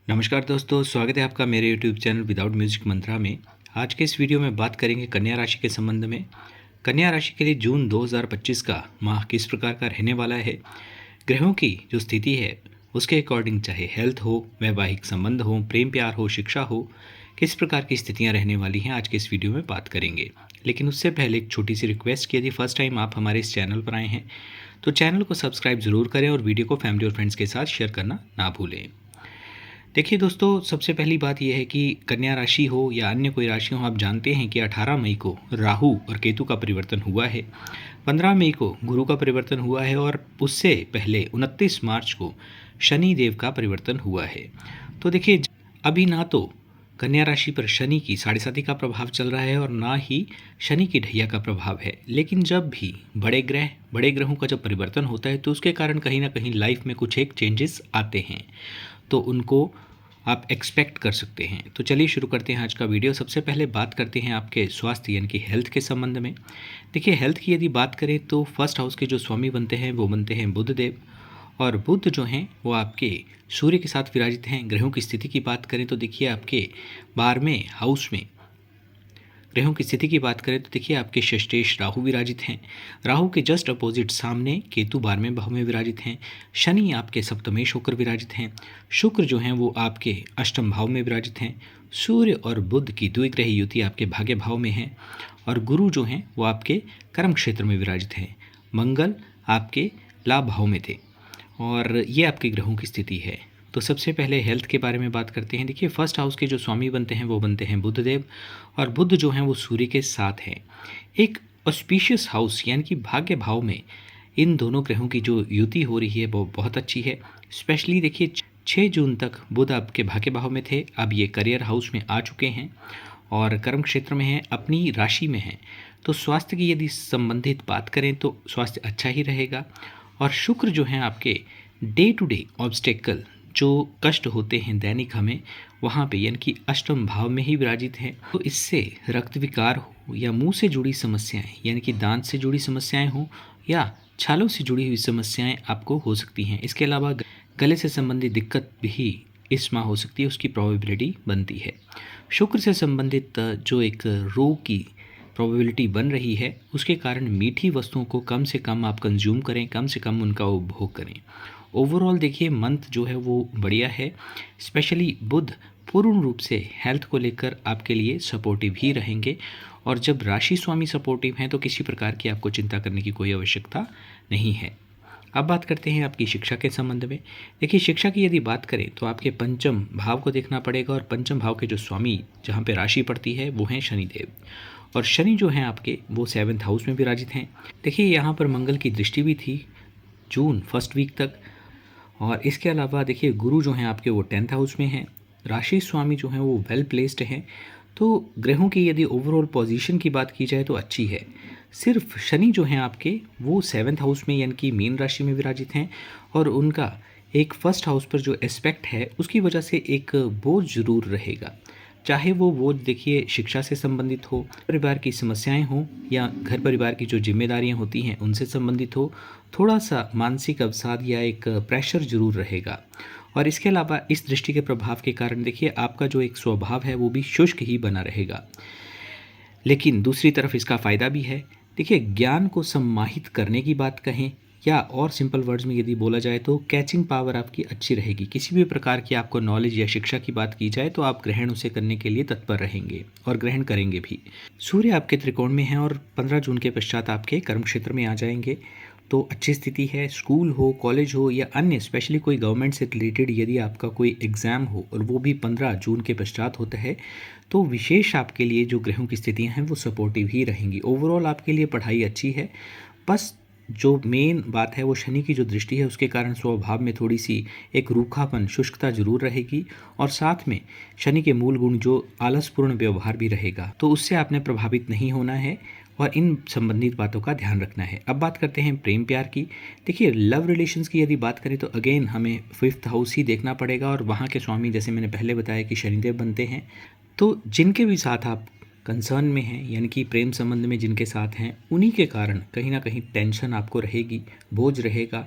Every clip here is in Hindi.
नमस्कार दोस्तों, स्वागत है आपका मेरे यूट्यूब चैनल विदाउट म्यूजिक मंत्रा में। आज के इस वीडियो में बात करेंगे कन्या राशि के संबंध में। कन्या राशि के लिए जून 2025 का माह किस प्रकार का रहने वाला है। ग्रहों की जो स्थिति है उसके अकॉर्डिंग, चाहे हेल्थ हो, वैवाहिक संबंध हो, प्रेम प्यार हो, शिक्षा हो, किस प्रकार की स्थितियां रहने वाली हैं आज के इस वीडियो में बात करेंगे। लेकिन उससे पहले एक छोटी सी रिक्वेस्ट कि यदि फर्स्ट टाइम आप हमारे इस चैनल पर आए हैं तो चैनल को सब्सक्राइब ज़रूर करें और वीडियो को फैमिली और फ्रेंड्स के साथ शेयर करना ना भूलें। देखिए दोस्तों, सबसे पहली बात यह है कि कन्या राशि हो या अन्य कोई राशि हो, आप जानते हैं कि 18 मई को राहु और केतु का परिवर्तन हुआ है। 15 मई को गुरु का परिवर्तन हुआ है और उससे पहले 29 मार्च को शनि देव का परिवर्तन हुआ है। तो देखिए, अभी ना तो कन्या राशि पर शनि की साढ़े साती का प्रभाव चल रहा है और ना ही शनि की ढैया का प्रभाव है। लेकिन जब भी बड़े ग्रहों का जब परिवर्तन होता है तो उसके कारण कहीं ना कहीं लाइफ में कुछ एक चेंजेस आते हैं, तो उनको आप एक्सपेक्ट कर सकते हैं। तो चलिए शुरू करते हैं आज का वीडियो। सबसे पहले बात करते हैं आपके स्वास्थ्य यानी कि हेल्थ के संबंध में। देखिए, हेल्थ की यदि बात करें तो फर्स्ट हाउस के जो स्वामी बनते हैं वो बनते हैं बुध देव, और बुध जो हैं वो आपके सूर्य के साथ विराजित हैं। ग्रहों की स्थिति की बात करें तो देखिए, आपके 12वें हाउस में ग्रहों की स्थिति की बात करें तो देखिए, आपके षष्ठेश राहु विराजित हैं। राहु के जस्ट अपोजिट सामने केतु 12वें भाव में विराजित हैं। शनि आपके सप्तमेश होकर विराजित हैं। शुक्र जो हैं वो आपके अष्टम भाव में विराजित हैं। सूर्य और बुध की द्विग्रह युति आपके भाग्य भाव में है, और गुरु जो हैं वो आपके कर्म क्षेत्र में विराजित हैं। मंगल आपके लाभ भाव में थे, और ये आपके ग्रहों की स्थिति है। तो सबसे पहले हेल्थ के बारे में बात करते हैं। देखिए, फर्स्ट हाउस के जो स्वामी बनते हैं वो बनते हैं बुध देव, और बुध जो हैं वो सूर्य के साथ हैं। एक ऑस्पिशियस हाउस यानी कि भाग्य भाव में इन दोनों ग्रहों की जो युति हो रही है वो बहुत अच्छी है। स्पेशली देखिए, 6 जून तक बुध आपके भाग्य भाव में थे, अब ये करियर हाउस में आ चुके हैं और कर्म क्षेत्र में हैं, अपनी राशि में हैं। तो स्वास्थ्य की यदि संबंधित बात करें तो स्वास्थ्य अच्छा ही रहेगा। और शुक्र जो हैं आपके डे टू डे ऑब्स्टेकल, जो कष्ट होते हैं दैनिक हमें, वहाँ पे यानी कि अष्टम भाव में ही विराजित हैं। तो इससे रक्त विकार हो या मुंह से जुड़ी समस्याएं यानी कि दांत से जुड़ी समस्याएं हो या छालों से जुड़ी हुई समस्याएं आपको हो सकती हैं। इसके अलावा गले से संबंधित दिक्कत भी इस माह हो सकती है, उसकी प्रोबेबिलिटी बनती है। शुक्र से संबंधित जो एक रोग की प्रोबेबिलिटी बन रही है, उसके कारण मीठी वस्तुओं को कम से कम आप कंज्यूम करें, कम से कम उनका उपभोग करें। ओवरऑल देखिए, मंथ जो है वो बढ़िया है। स्पेशली बुध पूर्ण रूप से हेल्थ को लेकर आपके लिए सपोर्टिव ही रहेंगे, और जब राशि स्वामी सपोर्टिव हैं तो किसी प्रकार की आपको चिंता करने की कोई आवश्यकता नहीं है। अब बात करते हैं आपकी शिक्षा के संबंध में। देखिए, शिक्षा की यदि बात करें तो आपके पंचम भाव को देखना पड़ेगा, और पंचम भाव के जो स्वामी जहाँ पे राशि पड़ती है वो हैं शनिदेव, और शनि जो हैं आपके वो 7th हाउस में विराजित हैं। देखिए, यहाँ पर मंगल की दृष्टि भी थी जून फर्स्ट वीक तक, और इसके अलावा देखिए, गुरु जो हैं आपके वो 10th हाउस में हैं। राशि स्वामी जो हैं वो वेल प्लेस्ड हैं। तो ग्रहों की यदि ओवरऑल पोजीशन की बात की जाए तो अच्छी है। सिर्फ शनि जो हैं आपके वो 7th हाउस में यानी कि मीन राशि में विराजित हैं, और उनका एक फर्स्ट हाउस पर जो एस्पेक्ट है उसकी वजह से एक बोझ जरूर रहेगा। चाहे वो बोझ देखिए शिक्षा से संबंधित हो, परिवार की समस्याएं हों, या घर परिवार की जो जिम्मेदारियां होती हैं उनसे संबंधित हो, थोड़ा सा मानसिक अवसाद या एक प्रेशर जरूर रहेगा। और इसके अलावा इस दृष्टि के प्रभाव के कारण देखिए, आपका जो एक स्वभाव है वो भी शुष्क ही बना रहेगा। लेकिन दूसरी तरफ इसका फ़ायदा भी है। देखिए, ज्ञान को सम्माहित करने की बात कहें, या और सिंपल वर्ड्स में यदि बोला जाए तो कैचिंग पावर आपकी अच्छी रहेगी। किसी भी प्रकार की आपको नॉलेज या शिक्षा की बात की जाए तो आप ग्रहण उसे करने के लिए तत्पर रहेंगे और ग्रहण करेंगे भी। सूर्य आपके त्रिकोण में है और 15 जून के पश्चात आपके कर्म क्षेत्र में आ जाएंगे, तो अच्छी स्थिति है। स्कूल हो, कॉलेज हो, या अन्य स्पेशली कोई गवर्नमेंट से रिलेटेड यदि आपका कोई एग्ज़ाम हो और वो भी 15 जून के पश्चात होता है, तो विशेष आपके लिए जो ग्रहों की स्थितियां हैं वो सपोर्टिव ही रहेंगी। ओवरऑल आपके लिए पढ़ाई अच्छी है। बस जो मेन बात है वो शनि की जो दृष्टि है उसके कारण स्वभाव में थोड़ी सी एक रूखापन, शुष्कता जरूर रहेगी, और साथ में शनि के मूल गुण जो आलसपूर्ण व्यवहार भी रहेगा, तो उससे आपने प्रभावित नहीं होना है और इन संबंधित बातों का ध्यान रखना है। अब बात करते हैं प्रेम प्यार की। देखिए, लव रिलेशंस की यदि बात करें तो अगेन हमें 5th हाउस ही देखना पड़ेगा, और वहाँ के स्वामी जैसे मैंने पहले बताया कि शनिदेव बनते हैं। तो जिनके भी साथ आप कंसर्न में हैं यानी कि प्रेम संबंध में जिनके साथ हैं, उन्हीं के कारण कहीं ना कहीं टेंशन आपको रहेगी, बोझ रहेगा,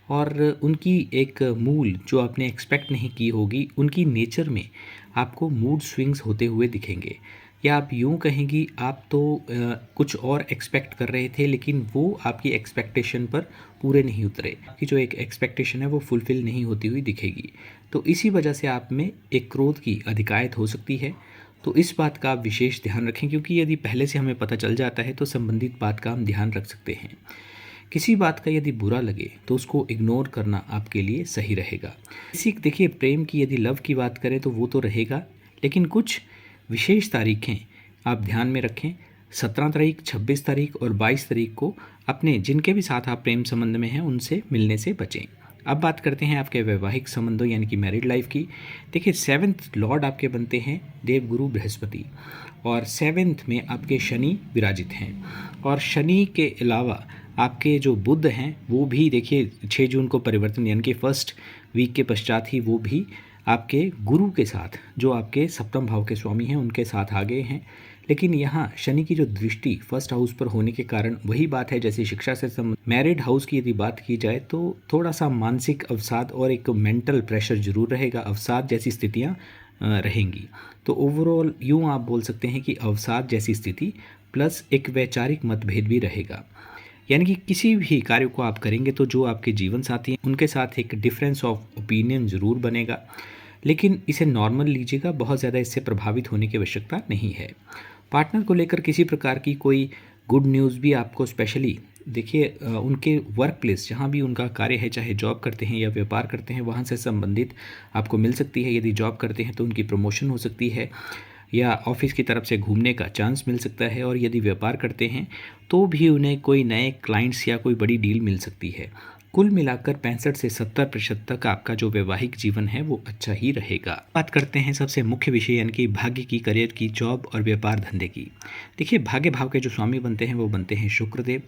और उनकी एक मूल जो आपने एक्सपेक्ट नहीं की होगी, उनकी नेचर में आपको मूड स्विंग्स होते हुए दिखेंगे। या आप यूँ कहेंगी आप तो कुछ और एक्सपेक्ट कर रहे थे, लेकिन वो आपकी एक्सपेक्टेशन पर पूरे नहीं उतरे। आपकी जो एक एक्सपेक्टेशन है वो फुलफ़िल नहीं होती हुई दिखेगी। तो इसी वजह से आप में एक क्रोध की अधिकायत हो सकती है। तो इस बात का आप विशेष ध्यान रखें, क्योंकि यदि पहले से हमें पता चल जाता है तो संबंधित बात का हम ध्यान रख सकते हैं। किसी बात का यदि बुरा लगे तो उसको इग्नोर करना आपके लिए सही रहेगा। इसी देखिए, प्रेम की यदि लव की बात करें तो वो तो रहेगा, लेकिन कुछ विशेष तारीखें आप ध्यान में रखें। 17 तारीख, 26 तारीख और 22 तारीख को अपने जिनके भी साथ आप प्रेम संबंध में हैं उनसे मिलने से बचें। अब बात करते हैं आपके वैवाहिक संबंधों यानी कि मैरिड लाइफ की। देखिए, 7th लॉर्ड आपके बनते हैं देवगुरु बृहस्पति, और 7th में आपके शनि विराजित हैं। और शनि के अलावा आपके जो बुध हैं वो भी देखिए 6 जून को परिवर्तन यानी कि फर्स्ट वीक के पश्चात ही वो भी आपके गुरु के साथ, जो आपके सप्तम भाव के स्वामी हैं, उनके साथ आ गए हैं। लेकिन यहाँ शनि की जो दृष्टि फर्स्ट हाउस पर होने के कारण वही बात है जैसे शिक्षा से मैरिड हाउस की यदि बात की जाए तो थोड़ा सा मानसिक अवसाद और एक मेंटल प्रेशर जरूर रहेगा, अवसाद जैसी स्थितियाँ रहेंगी। तो ओवरऑल यूँ आप बोल सकते हैं कि अवसाद जैसी स्थिति प्लस एक वैचारिक मतभेद भी रहेगा। यानी कि किसी भी कार्य को आप करेंगे तो जो आपके जीवन साथी हैं उनके साथ एक डिफरेंस ऑफ ओपिनियन ज़रूर बनेगा, लेकिन इसे नॉर्मल लीजिएगा, बहुत ज़्यादा इससे प्रभावित होने की आवश्यकता नहीं है। पार्टनर को लेकर किसी प्रकार की कोई गुड न्यूज़ भी आपको स्पेशली देखिए उनके वर्क प्लेस जहाँ भी उनका कार्य है, चाहे जॉब करते हैं या व्यापार करते हैं, वहाँ से संबंधित आपको मिल सकती है। यदि जॉब करते हैं तो उनकी प्रमोशन हो सकती है या ऑफिस की तरफ से घूमने का चांस मिल सकता है, और यदि व्यापार करते हैं तो भी उन्हें कोई नए क्लाइंट्स या कोई बड़ी डील मिल सकती है। कुल मिलाकर 65 से 70% तक आपका जो वैवाहिक जीवन है वो अच्छा ही रहेगा। बात करते हैं सबसे मुख्य विषय यानी कि भाग्य की, करियर की, जॉब और व्यापार धंधे की। देखिए, भाग्य भाव के जो स्वामी बनते हैं वो बनते हैं शुक्रदेव,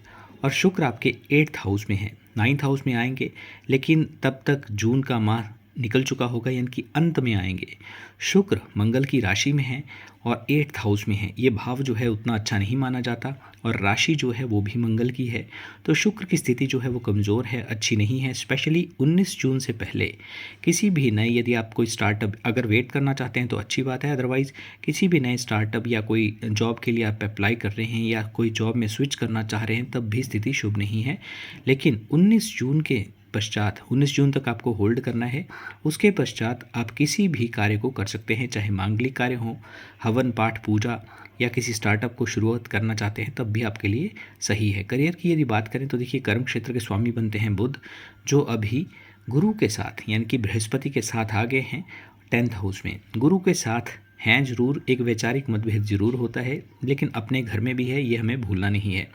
और शुक्र आपके 8th हाउस में है। 9th हाउस में आएंगे, लेकिन तब तक जून का माह निकल चुका होगा, यानी कि अंत में आएंगे। शुक्र मंगल की राशि में है और 8th हाउस में है। ये भाव जो है उतना अच्छा नहीं माना जाता, और राशि जो है वो भी मंगल की है। तो शुक्र की स्थिति जो है वो कमज़ोर है, अच्छी नहीं है। स्पेशली 19 जून से पहले किसी भी नए, यदि आप कोई स्टार्टअप अगर वेट करना चाहते हैं तो अच्छी बात है, अदरवाइज़ किसी भी नए स्टार्टअप या कोई जॉब के लिए आप अप्लाई कर रहे हैं या कोई जॉब में स्विच करना चाह रहे हैं तब भी स्थिति शुभ नहीं है। लेकिन 19 जून के पश्चात, 19 जून तक आपको होल्ड करना है। उसके पश्चात आप किसी भी कार्य को कर सकते हैं, चाहे मांगलिक कार्य हो, हवन पाठ पूजा, या किसी स्टार्टअप को शुरुआत करना चाहते हैं तब भी आपके लिए सही है। करियर की यदि बात करें तो देखिए, कर्म क्षेत्र के स्वामी बनते हैं बुध, जो अभी गुरु के साथ यानी कि बृहस्पति के साथ आ गए हैं 10th हाउस में। गुरु के साथ हैं ज़रूर, एक वैचारिक मतभेद ज़रूर होता है, लेकिन अपने घर में भी है, ये हमें भूलना नहीं है।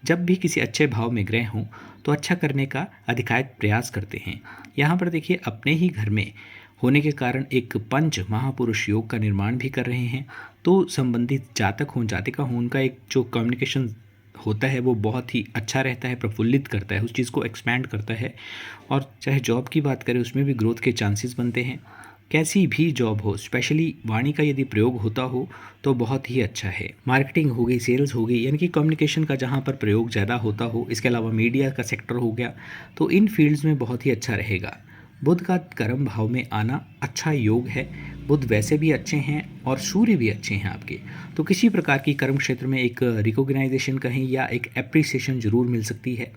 जब भी किसी अच्छे भाव में ग्रह हों तो अच्छा करने का अधिकायत प्रयास करते हैं। यहाँ पर देखिए, अपने ही घर में होने के कारण एक पंच महापुरुष योग का निर्माण भी कर रहे हैं। तो संबंधित जातक हों, जातिका हों, उनका एक जो कम्युनिकेशन होता है वो बहुत ही अच्छा रहता है, प्रफुल्लित करता है, उस चीज़ को एक्सपैंड करता है। और चाहे जॉब की बात करें उसमें भी ग्रोथ के चांसेस बनते हैं। कैसी भी जॉब हो, स्पेशली वाणी का यदि प्रयोग होता हो तो बहुत ही अच्छा है। मार्केटिंग हो गई, सेल्स हो गई, यानी कि कम्युनिकेशन का जहाँ पर प्रयोग ज़्यादा होता हो, इसके अलावा मीडिया का सेक्टर हो गया, तो इन फील्ड्स में बहुत ही अच्छा रहेगा। बुध का कर्म भाव में आना अच्छा योग है। बुध वैसे भी अच्छे हैं और सूर्य भी अच्छे हैं आपके, तो किसी प्रकार की कर्म क्षेत्र में एक रिकॉग्नाइजेशन कहें या एक एप्रिसिएशन ज़रूर मिल सकती है।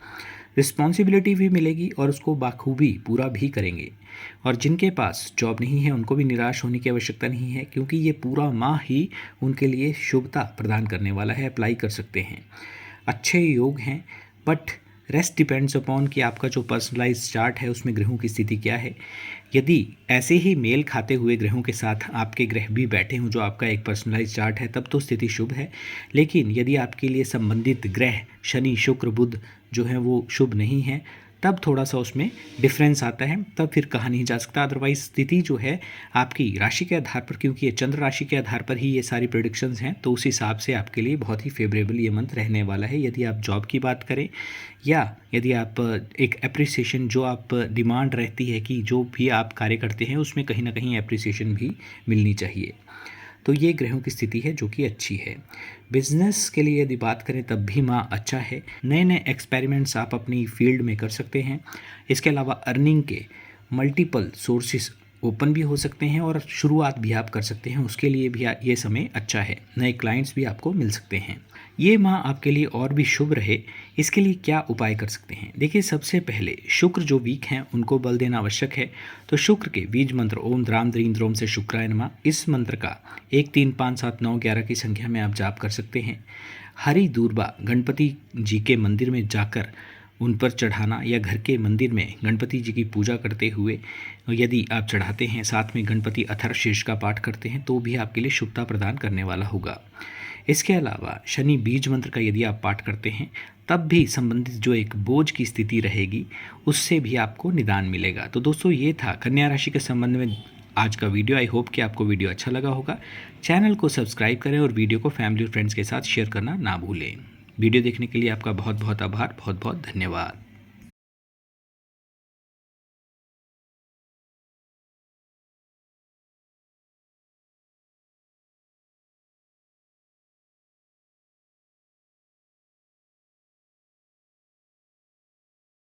रिस्पॉन्सिबिलिटी भी मिलेगी और उसको बाखूबी पूरा भी करेंगे। और जिनके पास जॉब नहीं है उनको भी निराश होने की आवश्यकता नहीं है, क्योंकि ये पूरा माह ही उनके लिए शुभता प्रदान करने वाला है। अप्लाई कर सकते हैं, अच्छे योग हैं। बट रेस्ट डिपेंड्स अपॉन कि आपका जो पर्सनलाइज चार्ट है उसमें ग्रहों की स्थिति क्या है। यदि ऐसे ही मेल खाते हुए ग्रहों के साथ आपके ग्रह भी बैठे हों जो आपका एक पर्सनलाइज चार्ट है, तब तो स्थिति शुभ है। लेकिन यदि आपके लिए संबंधित ग्रह शनि, शुक्र, बुध जो है वो शुभ नहीं है, तब थोड़ा सा उसमें डिफरेंस आता है, तब फिर कहा नहीं जा सकता। अदरवाइज स्थिति जो है आपकी राशि के आधार पर, क्योंकि ये चंद्र राशि के आधार पर ही ये सारी प्रेडिक्शंस हैं, तो उस हिसाब से आपके लिए बहुत ही फेवरेबल ये मंथ रहने वाला है। यदि आप जॉब की बात करें या यदि आप एक एप्रिसिएशन जो आप डिमांड रहती है कि जो भी आप कार्य करते हैं उसमें कहीं ना कहीं एप्रिसिएशन भी मिलनी चाहिए। तो ये ग्रहों की स्थिति है जो कि अच्छी है। बिजनेस के लिए यदि बात करें तब भी माह अच्छा है। नए नए एक्सपेरिमेंट्स आप अपनी फील्ड में कर सकते हैं। इसके अलावा अर्निंग के मल्टीपल सोर्सेस ओपन भी हो सकते हैं और शुरुआत भी आप कर सकते हैं, उसके लिए भी ये समय अच्छा है। नए क्लाइंट्स भी आपको मिल सकते हैं। ये माह आपके लिए और भी शुभ रहे, इसके लिए क्या उपाय कर सकते हैं? देखिए, सबसे पहले शुक्र जो वीक हैं उनको बल देना आवश्यक है। तो शुक्र के बीज मंत्र ओम द्राम द्रीम द्रोम से शुक्राय नमः, इस मंत्र का 1 3 5 7 9 11 की संख्या में आप जाप कर सकते हैं। हरी दूर्बा गणपति जी के मंदिर में जाकर उन पर चढ़ाना, या घर के मंदिर में गणपति जी की पूजा करते हुए यदि आप चढ़ाते हैं, साथ में गणपति अथर्वशीर्ष का पाठ करते हैं, तो भी आपके लिए शुभता प्रदान करने वाला होगा। इसके अलावा शनि बीज मंत्र का यदि आप पाठ करते हैं तब भी संबंधित जो एक बोझ की स्थिति रहेगी उससे भी आपको निदान मिलेगा। तो दोस्तों, ये था कन्या राशि के संबंध में आज का वीडियो। आई होप कि आपको वीडियो अच्छा लगा होगा। चैनल को सब्सक्राइब करें और वीडियो को फैमिली और फ्रेंड्स के साथ शेयर करना ना भूलें। वीडियो देखने के लिए आपका बहुत बहुत आभार, बहुत बहुत धन्यवाद।